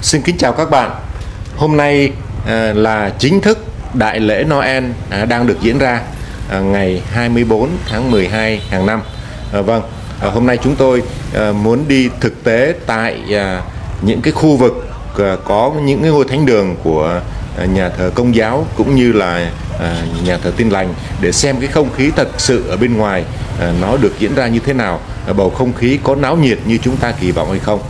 Xin kính chào các bạn. Hôm nay là chính thức Đại lễ Noel đang được diễn ra ngày 24 tháng 12 hàng năm. Hôm nay chúng tôi muốn đi thực tế tại những cái khu vực có những cái ngôi thánh đường của nhà thờ Công giáo cũng như là nhà thờ Tin lành để xem cái không khí thật sự ở bên ngoài nó được diễn ra như thế nào, bầu không khí có náo nhiệt như chúng ta kỳ vọng hay không.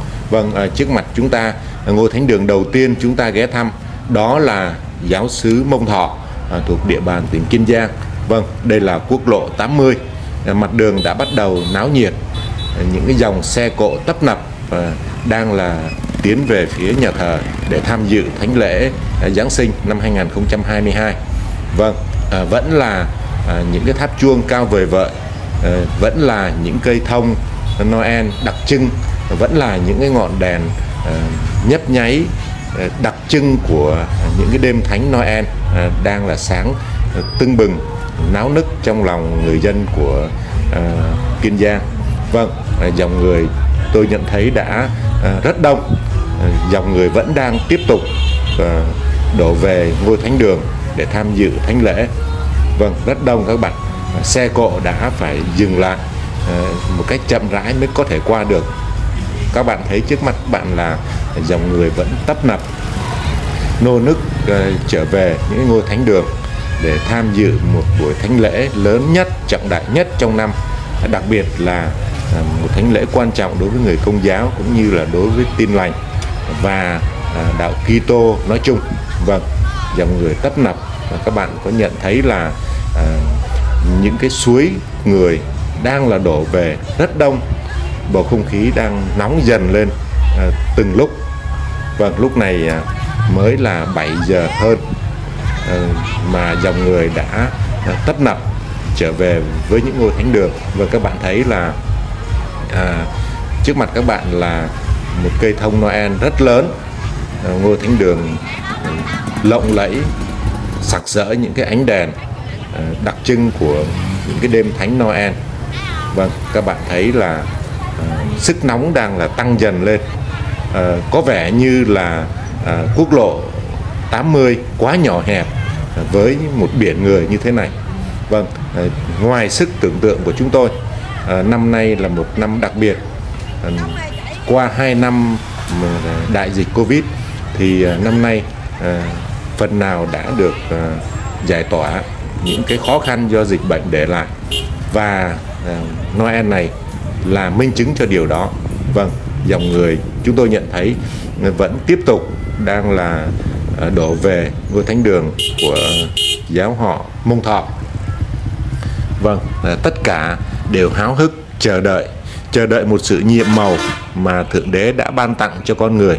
Trước mặt chúng ta ngôi thánh đường đầu tiên chúng ta ghé thăm đó là giáo xứ Mông Thọ thuộc địa bàn tỉnh Kiên Giang. Đây là quốc lộ 80. Mặt đường đã bắt đầu náo nhiệt, những cái dòng xe cộ tấp nập đang là tiến về phía nhà thờ để tham dự thánh lễ Giáng sinh năm 2022. Vẫn là những cái tháp chuông cao vời vợi, vẫn là những cây thông Noel đặc trưng, vẫn là những cái ngọn đèn nhấp nháy đặc trưng của những cái đêm thánh Noel đang là sáng tưng bừng náo nức trong lòng người dân của Kiên Giang. Dòng người tôi nhận thấy đã rất đông, dòng người vẫn đang tiếp tục đổ về ngôi thánh đường để tham dự thánh lễ. Rất đông các bạn. Xe cộ đã phải dừng lại một cách chậm rãi mới có thể qua được. Các bạn thấy trước mắt bạn là dòng người vẫn tấp nập nô nức trở về những ngôi thánh đường để tham dự một buổi thánh lễ lớn nhất, trọng đại nhất trong năm, đặc biệt là một thánh lễ quan trọng đối với người Công giáo cũng như là đối với Tin lành và đạo Kitô nói chung. Dòng người tấp nập và các bạn có nhận thấy là những cái suối người đang là đổ về rất đông, bầu không khí đang nóng dần lên từng lúc. Lúc này mới là 7 giờ hơn mà dòng người đã tấp nập trở về với những ngôi thánh đường. Và các bạn thấy là trước mặt các bạn là một cây thông Noel rất lớn, ngôi thánh đường lộng lẫy sặc sỡ những cái ánh đèn đặc trưng của những cái đêm thánh Noel. Các bạn thấy là sức nóng đang là tăng dần lên. Có vẻ như là quốc lộ 80 quá nhỏ hẹp với một biển người như thế này. Ngoài sức tưởng tượng của chúng tôi, năm nay là một năm đặc biệt. Qua 2 năm đại dịch Covid thì năm nay phần nào đã được giải tỏa những cái khó khăn do dịch bệnh để lại, và Noel này là minh chứng cho điều đó. Dòng người chúng tôi nhận thấy vẫn tiếp tục đang là đổ về ngôi thánh đường của giáo họ Mông Thọ. Tất cả đều háo hức chờ đợi một sự nhiệm màu mà Thượng Đế đã ban tặng cho con người.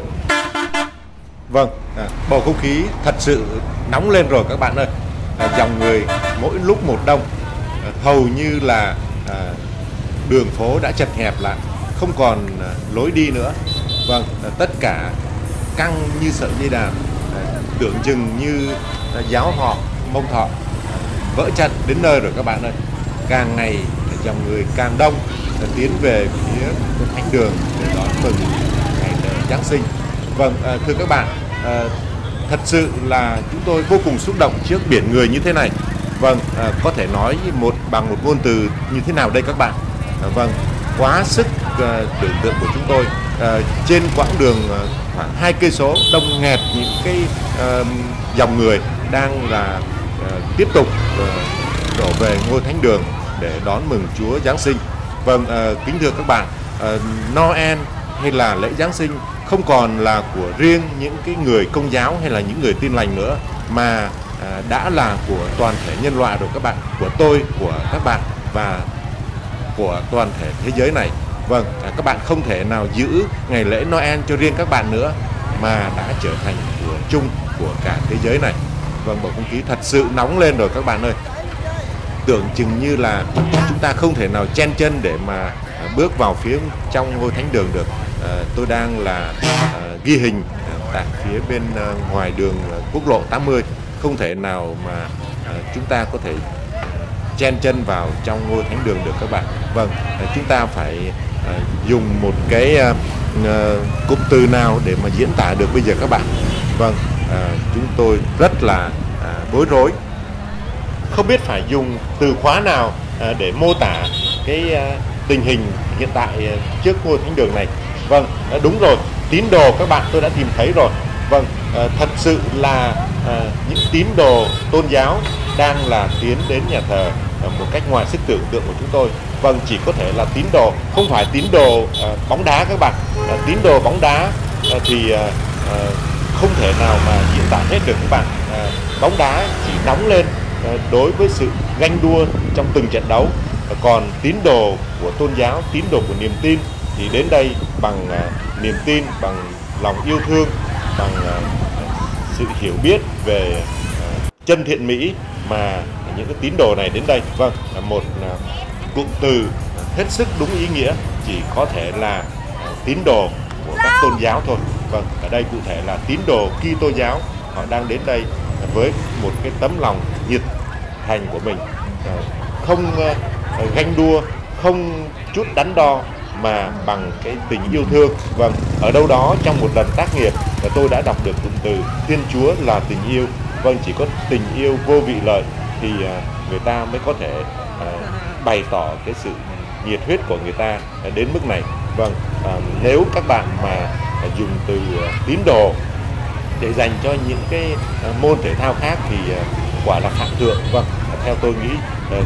Bầu không khí thật sự nóng lên rồi các bạn ơi. Dòng người mỗi lúc một đông, hầu như là đường phố đã chật hẹp lại, không còn lối đi nữa. Tất cả căng như sợi dây đàn, tưởng chừng như giáo họ Mông Thọ vỡ trận đến nơi rồi các bạn ơi. Càng ngày dòng người càng đông tiến về phía thánh đường để đón mừng ngày lễ Giáng sinh. Thưa các bạn, thật sự là chúng tôi vô cùng xúc động trước biển người như thế này. Có thể nói bằng một ngôn từ như thế nào đây các bạn? Quá sức tưởng tượng của chúng tôi. Trên quãng đường khoảng 2 cây số đông nghẹt những cái dòng người đang là tiếp tục đổ về ngôi thánh đường để đón mừng Chúa Giáng sinh. Kính thưa các bạn, Noel hay là lễ Giáng sinh không còn là của riêng những cái người Công giáo hay là những người Tin lành nữa, mà đã là của toàn thể nhân loại rồi các bạn, của tôi, của các bạn và của toàn thể thế giới này. Các bạn không thể nào giữ ngày lễ Noel cho riêng các bạn nữa, mà đã trở thành của chung của cả thế giới này. Bầu không khí thật sự nóng lên rồi các bạn ơi. Tưởng chừng như là chúng ta không thể nào chen chân để mà bước vào phía trong ngôi thánh đường được. Tôi đang là ghi hình tại phía bên ngoài đường quốc lộ 80. Không thể nào mà chúng ta có thể chen chân vào trong ngôi thánh đường được các bạn. Chúng ta phải dùng một cái cụm từ nào để mà diễn tả được bây giờ các bạn. Vâng, chúng tôi rất là bối rối, không biết phải dùng từ khóa nào để mô tả cái tình hình hiện tại trước ngôi thánh đường này. Vâng, đúng rồi, tín đồ các bạn tôi đã tìm thấy rồi. Vâng, thật sự là những tín đồ tôn giáo đang là tiến đến nhà thờ một cách ngoài sức tưởng tượng của chúng tôi. Vâng, chỉ có thể là tín đồ, không phải tín đồ bóng đá các bạn. Tín đồ bóng đá thì không thể nào mà diễn tả hết được các bạn. Bóng đá chỉ nóng lên đối với sự ganh đua trong từng trận đấu. Còn tín đồ của tôn giáo, tín đồ của niềm tin thì đến đây bằng niềm tin, bằng lòng yêu thương, bằng sự hiểu biết về chân thiện mỹ mà những cái tín đồ này đến đây. Vâng, là một cụm từ hết sức đúng ý nghĩa, chỉ có thể là tín đồ của các tôn giáo thôi. Vâng, ở đây cụ thể là tín đồ Kitô giáo, họ đang đến đây với một cái tấm lòng nhiệt thành của mình, không ganh đua, không chút đắn đo, mà bằng cái tình yêu thương. Vâng, ở đâu đó trong một lần tác nghiệp tôi đã đọc được cụm từ Thiên Chúa là tình yêu. Vâng, chỉ có tình yêu vô vị lợi thì người ta mới có thể bày tỏ cái sự nhiệt huyết của người ta đến mức này. Vâng, nếu các bạn mà dùng từ tín đồ để dành cho những cái môn thể thao khác thì quả là phạm thượng. Vâng, theo tôi nghĩ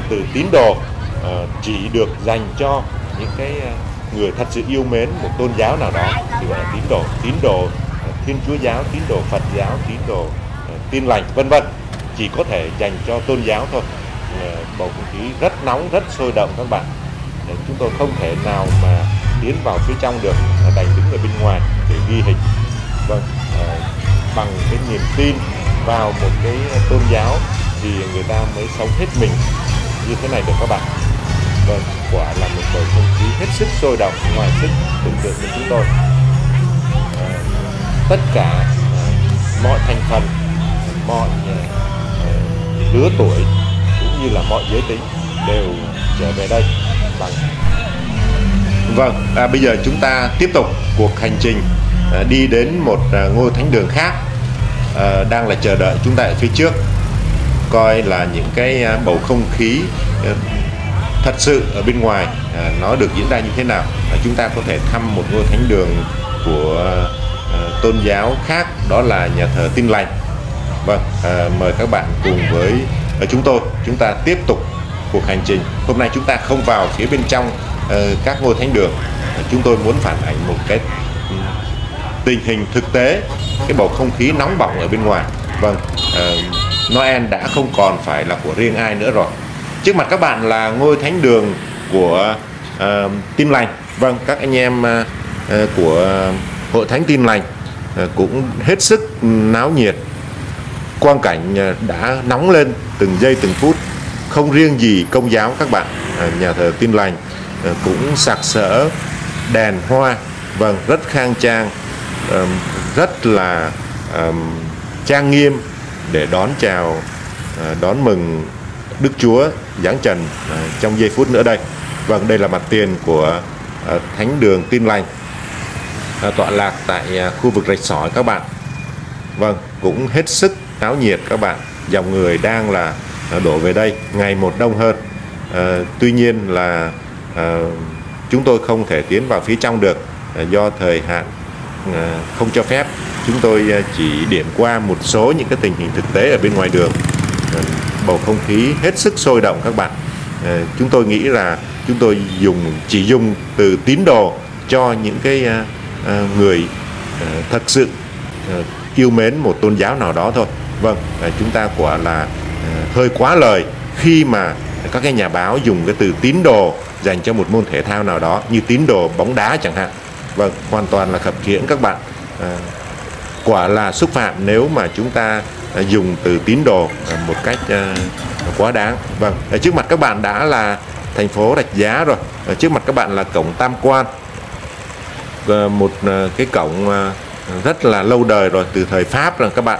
từ tín đồ chỉ được dành cho những cái người thật sự yêu mến một tôn giáo nào đó thì gọi là tín đồ. Tín đồ Thiên Chúa giáo, tín đồ Phật giáo, tín đồ Tin Lành, vân vân, chỉ có thể dành cho tôn giáo thôi. Bầu không khí rất nóng, rất sôi động các bạn. Chúng tôi không thể nào mà tiến vào phía trong được, đành đứng ở bên ngoài để ghi hình. Vâng, bằng cái niềm tin vào một cái tôn giáo thì người ta mới sống hết mình như thế này được các bạn. Vâng, quả là một bầu không khí hết sức sôi động, ngoài sức tưởng tượng của chúng tôi. Tất cả mọi thành phần, mọi lứa tuổi cũng như là mọi giới tính đều trở về đây bằng. Vâng, bây giờ chúng ta tiếp tục cuộc hành trình đi đến một ngôi thánh đường khác đang là chờ đợi chúng ta ở phía trước, coi là những cái bầu không khí thật sự ở bên ngoài nó được diễn ra như thế nào. Chúng ta có thể thăm một ngôi thánh đường của tôn giáo khác, đó là nhà thờ Tin Lành. Vâng, mời các bạn cùng với chúng ta tiếp tục cuộc hành trình. Hôm nay chúng ta không vào phía bên trong các ngôi thánh đường. Chúng tôi muốn phản ánh một cái tình hình thực tế, cái bầu không khí nóng bỏng ở bên ngoài. Vâng, Noel đã không còn phải là của riêng ai nữa rồi. Trước mặt các bạn là ngôi thánh đường của Tin Lành. Vâng, các anh em của Hội Thánh Tin Lành cũng hết sức náo nhiệt. Quang cảnh đã nóng lên từng giây từng phút. Không riêng gì Công giáo các bạn, nhà thờ Tin Lành cũng sặc sỡ đèn hoa. Vâng, rất khang trang, rất là trang nghiêm để đón chào, đón mừng Đức Chúa giáng trần trong giây phút nữa đây. Vâng, đây là mặt tiền của thánh đường Tin Lành, tọa lạc tại khu vực Rạch Sỏi các bạn. Vâng, cũng hết sức náo nhiệt các bạn. Dòng người đang là đổ về đây ngày một đông hơn. Tuy nhiên là chúng tôi không thể tiến vào phía trong được do thời hạn không cho phép. Chúng tôi chỉ điểm qua một số những cái tình hình thực tế ở bên ngoài đường. Bầu không khí hết sức sôi động các bạn. Chúng tôi nghĩ là chúng tôi chỉ dùng từ tín đồ cho những cái người thật sự yêu mến một tôn giáo nào đó thôi. Vâng, chúng ta quả là hơi quá lời khi mà các cái nhà báo dùng cái từ tín đồ dành cho một môn thể thao nào đó, như tín đồ bóng đá chẳng hạn. Vâng, hoàn toàn là khập khiễng các bạn. Quả là xúc phạm nếu mà chúng ta dùng từ tín đồ một cách quá đáng. Vâng, ở trước mặt các bạn đã là thành phố Rạch Giá rồi. Ở trước mặt các bạn là cổng Tam Quan, một cái cổng rất là lâu đời rồi, từ thời Pháp rồi các bạn.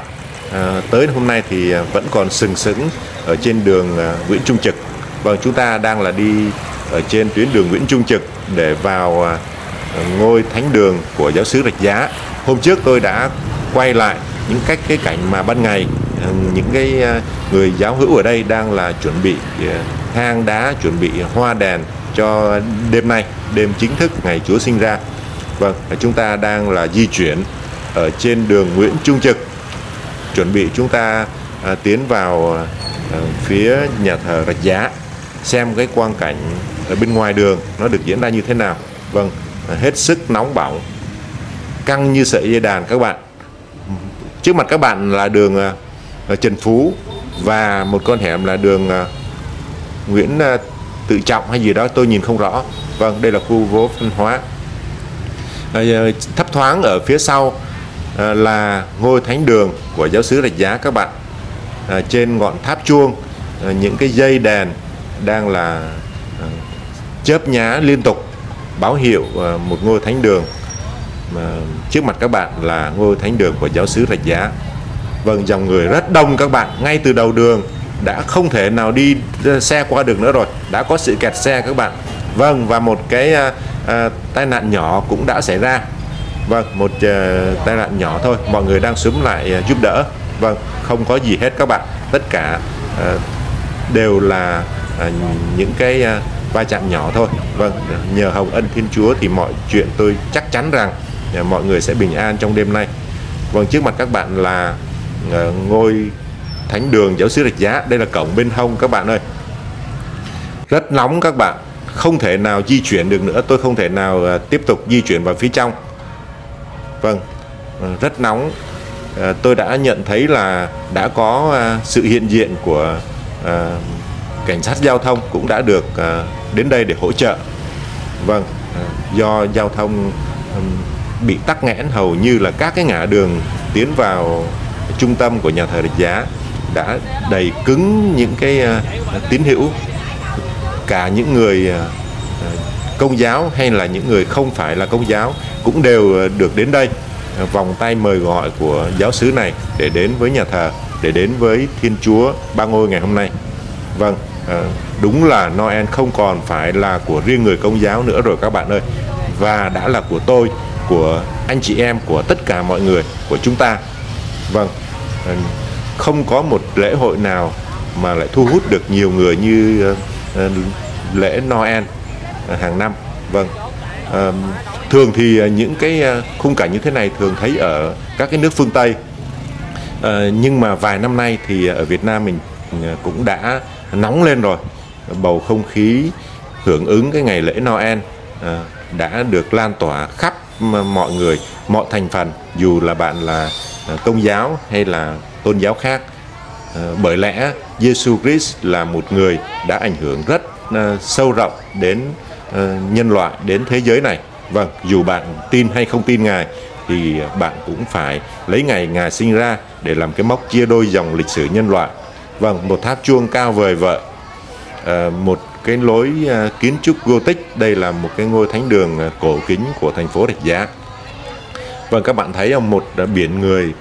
Tới hôm nay thì vẫn còn sừng sững ở trên đường Nguyễn Trung Trực. Vâng, chúng ta đang là đi ở trên tuyến đường Nguyễn Trung Trực để vào ngôi thánh đường của giáo xứ Rạch Giá. Hôm trước tôi đã quay lại những cái cảnh mà ban ngày những cái người giáo hữu ở đây đang là chuẩn bị hang đá, chuẩn bị hoa đèn cho đêm nay, đêm chính thức ngày Chúa sinh ra. Vâng, chúng ta đang là di chuyển ở trên đường Nguyễn Trung Trực, chuẩn bị chúng ta tiến vào phía nhà thờ Rạch Giá, xem cái quang cảnh ở bên ngoài đường nó được diễn ra như thế nào. Vâng, hết sức nóng bỏng, căng như sợi dây đàn các bạn. Trước mặt các bạn là đường Trần Phú và một con hẻm là đường Nguyễn Tự Trọng hay gì đó, tôi nhìn không rõ. Vâng, đây là khu phố văn hóa. Thấp thoáng ở phía sau là ngôi thánh đường của giáo xứ Rạch Giá các bạn. Trên ngọn tháp chuông những cái dây đèn đang là chớp nhá liên tục, báo hiệu một ngôi thánh đường. Trước mặt các bạn là ngôi thánh đường của giáo xứ Rạch Giá. Vâng, dòng người rất đông các bạn, ngay từ đầu đường đã không thể nào đi xe qua được nữa rồi, đã có sự kẹt xe các bạn. Vâng, và một cái tai nạn nhỏ cũng đã xảy ra. Vâng, một tai nạn nhỏ thôi, mọi người đang xúm lại giúp đỡ. Vâng, không có gì hết các bạn, tất cả đều là những cái va chạm nhỏ thôi. Vâng, nhờ hồng ân Thiên Chúa thì mọi chuyện tôi chắc chắn rằng mọi người sẽ bình an trong đêm nay. Vâng, trước mặt các bạn là ngôi thánh đường giáo xứ Rạch Giá. Đây là cổng bên hông các bạn ơi. Rất nóng các bạn, không thể nào di chuyển được nữa, tôi không thể nào tiếp tục di chuyển vào phía trong. Vâng, rất nóng. Tôi đã nhận thấy là đã có sự hiện diện của cảnh sát giao thông cũng đã được đến đây để hỗ trợ. Vâng, do giao thông bị tắc nghẽn, hầu như là các cái ngã đường tiến vào trung tâm của nhà thờ Rạch Giá đã đầy cứng những cái tín hữu, cả những người Công giáo hay là những người không phải là Công giáo cũng đều được đến đây, vòng tay mời gọi của giáo xứ này để đến với nhà thờ, để đến với Thiên Chúa Ba Ngôi ngày hôm nay. Vâng, đúng là Noel không còn phải là của riêng người Công giáo nữa rồi các bạn ơi, và đã là của tôi, của anh chị em, của tất cả mọi người, của chúng ta. Vâng, không có một lễ hội nào mà lại thu hút được nhiều người như lễ Noel hàng năm. Vâng, thường thì những cái khung cảnh như thế này thường thấy ở các cái nước phương Tây, nhưng mà vài năm nay thì ở Việt Nam mình cũng đã nóng lên rồi. Bầu không khí hưởng ứng cái ngày lễ Noel đã được lan tỏa khắp mọi người, mọi thành phần, dù là bạn là Công giáo hay là tôn giáo khác. Bởi lẽ Giêsu Christ là một người đã ảnh hưởng rất sâu rộng đến nhân loại, đến thế giới này. Vâng, dù bạn tin hay không tin Ngài thì bạn cũng phải lấy ngày Ngài sinh ra để làm cái mốc chia đôi dòng lịch sử nhân loại. Vâng, một tháp chuông cao vời vợi, một cái lối kiến trúc Gothic. Đây là một cái ngôi thánh đường cổ kính của thành phố Rạch Giá. Vâng, các bạn thấy một biển người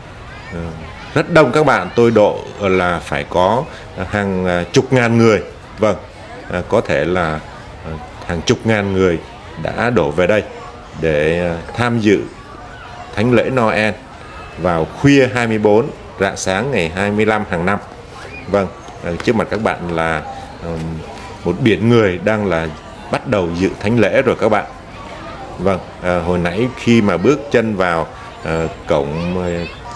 rất đông các bạn, tôi độ là phải có hàng chục ngàn người. Vâng, có thể là hàng chục ngàn người đã đổ về đây để tham dự thánh lễ Noel vào khuya 24 rạng sáng ngày 25 hàng năm. Vâng, trước mặt các bạn là một biển người đang là bắt đầu dự thánh lễ rồi các bạn. Vâng, hồi nãy khi mà bước chân vào cổng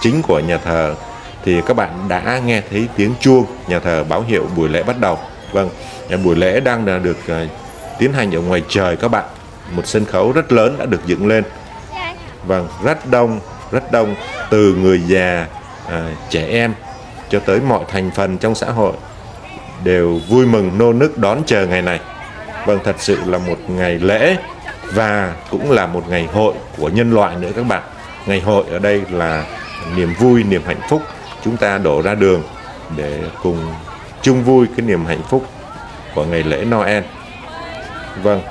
chính của nhà thờ thì các bạn đã nghe thấy tiếng chuông nhà thờ báo hiệu buổi lễ bắt đầu. Vâng, buổi lễ đang được tiến hành ở ngoài trời các bạn. Một sân khấu rất lớn đã được dựng lên. Vâng, rất đông, từ người già, trẻ em cho tới mọi thành phần trong xã hội đều vui mừng nô nức đón chờ ngày này. Vâng, thật sự là một ngày lễ và cũng là một ngày hội của nhân loại nữa các bạn. Ngày hội ở đây là niềm vui, niềm hạnh phúc. Chúng ta đổ ra đường để cùng chung vui cái niềm hạnh phúc của ngày lễ Noel. Vâng,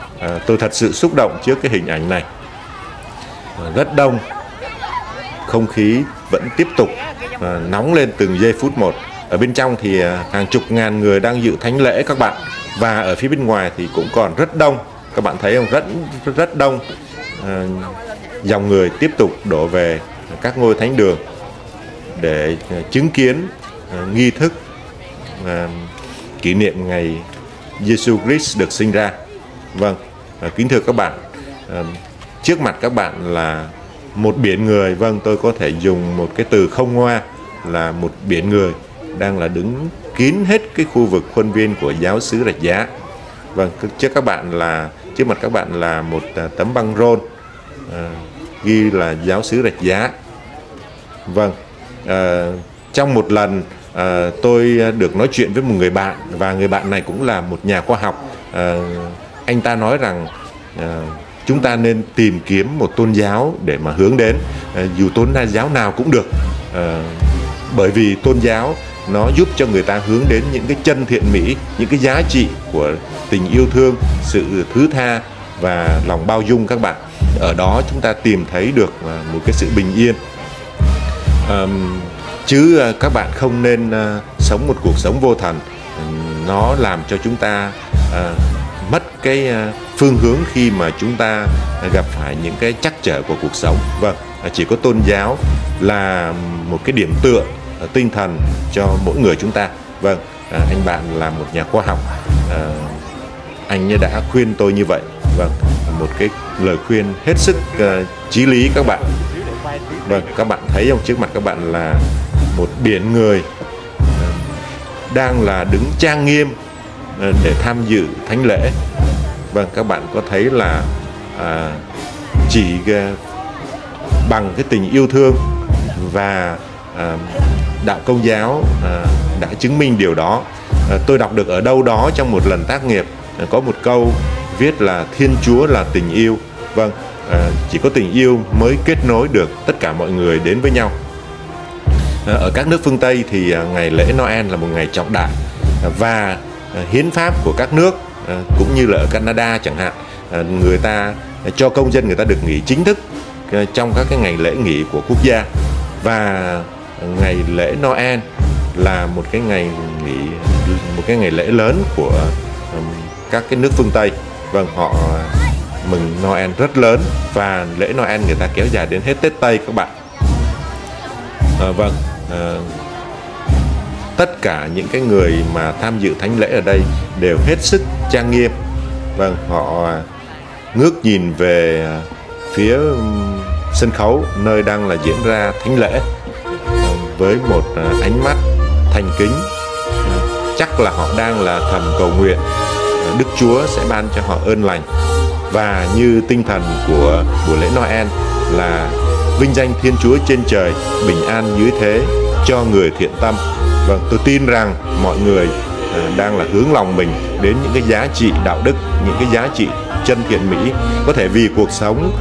tôi thật sự xúc động trước cái hình ảnh này. Rất đông, không khí vẫn tiếp tục nóng lên từng giây phút một. Ở bên trong thì hàng chục ngàn người đang dự thánh lễ các bạn. Và ở phía bên ngoài thì cũng còn rất đông. Các bạn thấy không? Rất đông. dòng người tiếp tục đổ về các ngôi thánh đường để chứng kiến nghi thức kỷ niệm ngày Giêsu Christ được sinh ra. Vâng, kính thưa các bạn, trước mặt các bạn là một biển người. Vâng, tôi có thể dùng một cái từ không ngoa là một biển người đang là đứng kín hết cái khu vực khuôn viên của giáo xứ Rạch Giá. Vâng, trước mặt các bạn là một tấm băng rôn ghi là giáo xứ Rạch Giá. Vâng, trong một lần tôi được nói chuyện với một người bạn, và người bạn này cũng là một nhà khoa học. Anh ta nói rằng chúng ta nên tìm kiếm một tôn giáo để mà hướng đến, dù tôn giáo nào cũng được, bởi vì tôn giáo nó giúp cho người ta hướng đến những cái chân thiện mỹ, những cái giá trị của tình yêu thương, sự thứ tha và lòng bao dung các bạn. Ở đó chúng ta tìm thấy được một cái sự bình yên. Chứ các bạn không nên sống một cuộc sống vô thần. Nó làm cho chúng ta mất cái phương hướng khi mà chúng ta gặp phải những cái trắc trở của cuộc sống. Vâng, chỉ có tôn giáo là một cái điểm tựa tinh thần cho mỗi người chúng ta. Vâng, anh bạn là một nhà khoa học, anh đã khuyên tôi như vậy. Vâng, một cái lời khuyên hết sức chí lý các bạn. Vâng, các bạn thấy không, trước mặt các bạn là một biển người đang là đứng trang nghiêm để tham dự thánh lễ. Vâng, các bạn có thấy là chỉ bằng cái tình yêu thương và đạo Công giáo đã chứng minh điều đó. Tôi đọc được ở đâu đó trong một lần tác nghiệp có một câu viết là Thiên Chúa là tình yêu. Vâng, chỉ có tình yêu mới kết nối được tất cả mọi người đến với nhau. Ở các nước phương Tây thì ngày lễ Noel là một ngày trọng đại, và hiến pháp của các nước cũng như là ở Canada chẳng hạn, người ta cho công dân người ta được nghỉ chính thức trong các cái ngày lễ nghỉ của quốc gia. Và ngày lễ Noel là một cái ngày nghỉ, một cái ngày lễ lớn của các cái nước phương Tây. Vâng, họ mừng Noel rất lớn, và lễ Noel người ta kéo dài đến hết Tết Tây các bạn. Vâng, tất cả những cái người mà tham dự thánh lễ ở đây đều hết sức trang nghiêm. Vâng, họ ngước nhìn về phía sân khấu nơi đang là diễn ra thánh lễ với một ánh mắt thành kính. Chắc là họ đang là thầm cầu nguyện Đức Chúa sẽ ban cho họ ơn lành. Và như tinh thần của buổi lễ Noel là vinh danh Thiên Chúa trên trời, bình an dưới thế cho người thiện tâm. Vâng, tôi tin rằng mọi người đang là hướng lòng mình đến những cái giá trị đạo đức, những cái giá trị chân thiện mỹ. Có thể vì cuộc sống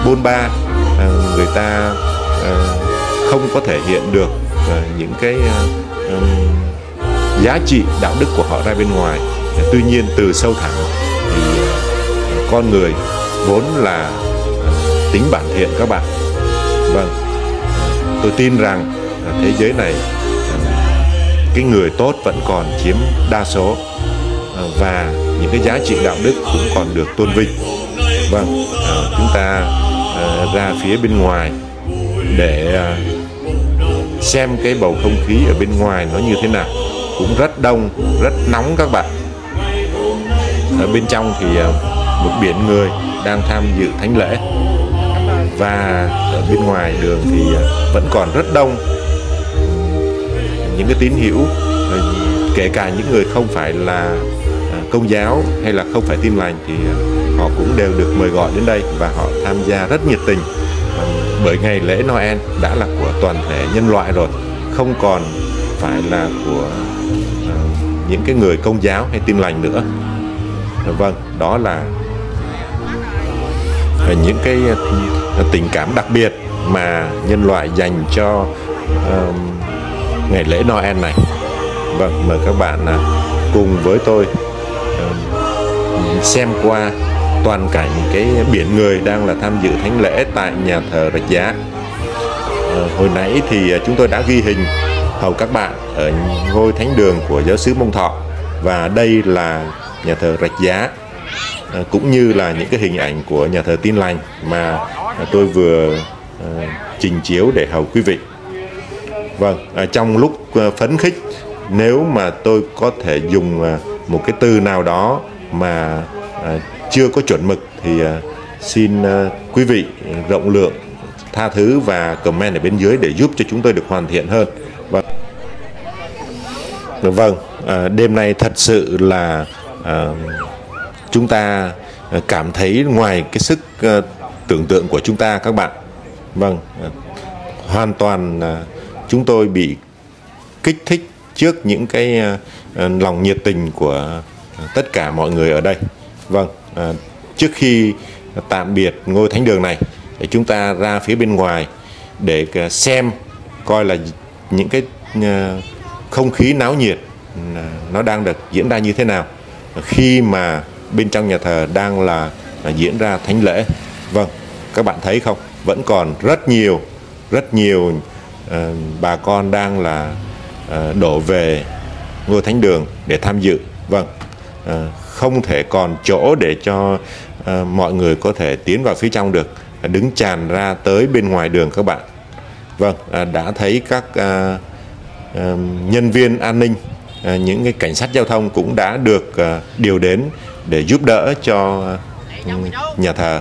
bôn ba, người ta không có thể hiện được những cái giá trị đạo đức của họ ra bên ngoài. Tuy nhiên từ sâu thẳm thì con người vốn là tính bản thiện các bạn. Vâng, tôi tin rằng thế giới này cái người tốt vẫn còn chiếm đa số, và những cái giá trị đạo đức cũng còn được tôn vinh. Vâng, chúng ta ra phía bên ngoài để xem cái bầu không khí ở bên ngoài nó như thế nào. Cũng rất đông, rất nóng các bạn. Ở bên trong thì một biển người đang tham dự thánh lễ, và ở bên ngoài đường thì vẫn còn rất đông những cái tín hữu, kể cả những người không phải là Công giáo hay là không phải Tin Lành, thì họ cũng đều được mời gọi đến đây và họ tham gia rất nhiệt tình. Bởi ngày lễ Noel đã là của toàn thể nhân loại rồi, không còn phải là của những cái người Công giáo hay Tin Lành nữa. Vâng, đó là những cái tình cảm đặc biệt mà nhân loại dành cho ngày lễ Noel này. Vâng, mời các bạn cùng với tôi xem qua toàn cảnh cái biển người đang là tham dự thánh lễ tại nhà thờ Rạch Giá. Hồi nãy thì chúng tôi đã ghi hình hầu các bạn ở ngôi thánh đường của giáo xứ Mông Thọ, và đây là nhà thờ Rạch Giá. cũng như là những cái hình ảnh của nhà thờ Tin Lành mà tôi vừa trình chiếu để hầu quý vị. Vâng, trong lúc phấn khích, nếu mà tôi có thể dùng một cái từ nào đó mà chưa có chuẩn mực thì xin quý vị rộng lượng tha thứ và comment ở bên dưới để giúp cho chúng tôi được hoàn thiện hơn. Vâng, đêm nay thật sự là chúng ta cảm thấy ngoài cái sức tưởng tượng của chúng ta các bạn. Vâng, hoàn toàn chúng tôi bị kích thích trước những cái lòng nhiệt tình của tất cả mọi người ở đây. Vâng, trước khi tạm biệt ngôi thánh đường này, để chúng ta ra phía bên ngoài để xem coi là những cái không khí náo nhiệt nó đang được diễn ra như thế nào khi mà bên trong nhà thờ đang là diễn ra thánh lễ. Vâng, các bạn thấy không, vẫn còn rất nhiều bà con đang là đổ về ngôi thánh đường để tham dự. Vâng, không thể còn chỗ để cho mọi người có thể tiến vào phía trong được, đứng tràn ra tới bên ngoài đường các bạn. Vâng, đã thấy các nhân viên an ninh, những cái cảnh sát giao thông cũng đã được điều đến để giúp đỡ cho nhà thờ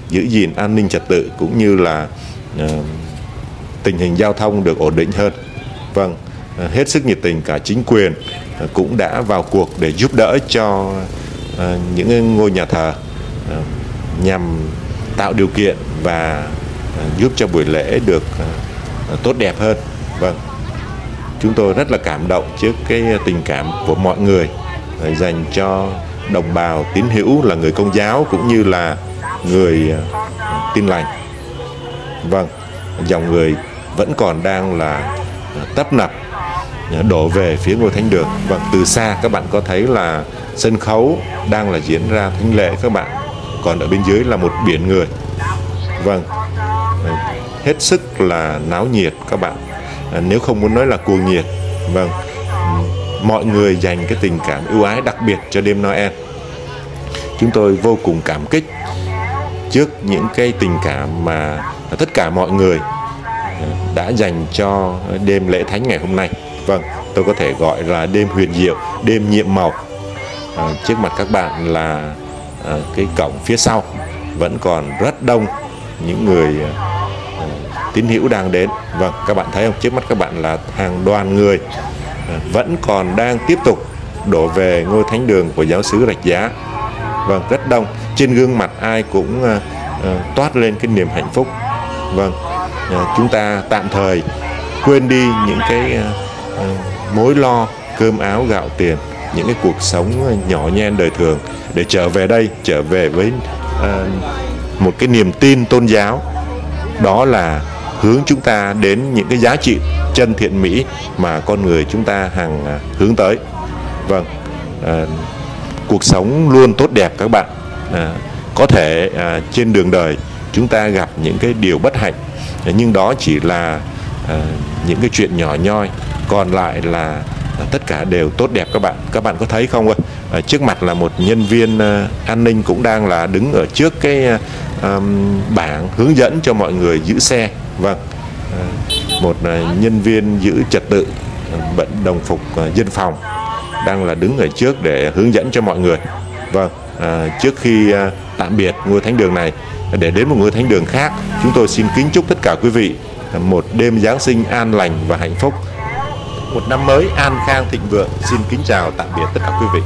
giữ gìn an ninh trật tự cũng như là tình hình giao thông được ổn định hơn. Vâng, hết sức nhiệt tình, cả chính quyền cũng đã vào cuộc để giúp đỡ cho những ngôi nhà thờ nhằm tạo điều kiện và giúp cho buổi lễ được tốt đẹp hơn. Vâng, chúng tôi rất là cảm động trước cái tình cảm của mọi người dành cho đồng bào tín hữu là người Công giáo cũng như là người Tin Lành. Vâng, dòng người vẫn còn đang là tấp nập đổ về phía ngôi thánh đường. Vâng, từ xa các bạn có thấy là sân khấu đang là diễn ra thánh lễ các bạn, còn ở bên dưới là một biển người. Vâng, hết sức là náo nhiệt các bạn, nếu không muốn nói là cuồng nhiệt. Vâng, mọi người dành cái tình cảm ưu ái đặc biệt cho đêm Noel. Chúng tôi vô cùng cảm kích trước những cái tình cảm mà tất cả mọi người đã dành cho đêm lễ thánh ngày hôm nay. Vâng, tôi có thể gọi là đêm huyền diệu, đêm nhiệm màu. Trước mặt các bạn là cái cổng phía sau vẫn còn rất đông những người tín hữu đang đến. Vâng, các bạn thấy không, trước mắt các bạn là hàng đoàn người vẫn còn đang tiếp tục đổ về ngôi thánh đường của giáo xứ Rạch Giá. Vâng, rất đông, trên gương mặt ai cũng toát lên cái niềm hạnh phúc. Vâng, chúng ta tạm thời quên đi những cái mối lo cơm áo gạo tiền, những cái cuộc sống nhỏ nhen đời thường để trở về đây, trở về với một cái niềm tin tôn giáo, đó là hướng chúng ta đến những cái giá trị chân thiện mỹ mà con người chúng ta hằng hướng tới. Vâng, cuộc sống luôn tốt đẹp các bạn. Có thể trên đường đời chúng ta gặp những cái điều bất hạnh, nhưng đó chỉ là những cái chuyện nhỏ nhoi, còn lại là tất cả đều tốt đẹp các bạn. Các bạn có thấy không ơi, trước mặt là một nhân viên an ninh cũng đang là đứng ở trước cái bảng hướng dẫn cho mọi người giữ xe. Vâng, một nhân viên giữ trật tự bận đồng phục dân phòng đang là đứng ở trước để hướng dẫn cho mọi người. Vâng, trước khi tạm biệt ngôi thánh đường này để đến một ngôi thánh đường khác, chúng tôi xin kính chúc tất cả quý vị một đêm Giáng sinh an lành và hạnh phúc, một năm mới an khang thịnh vượng. Xin kính chào tạm biệt tất cả quý vị.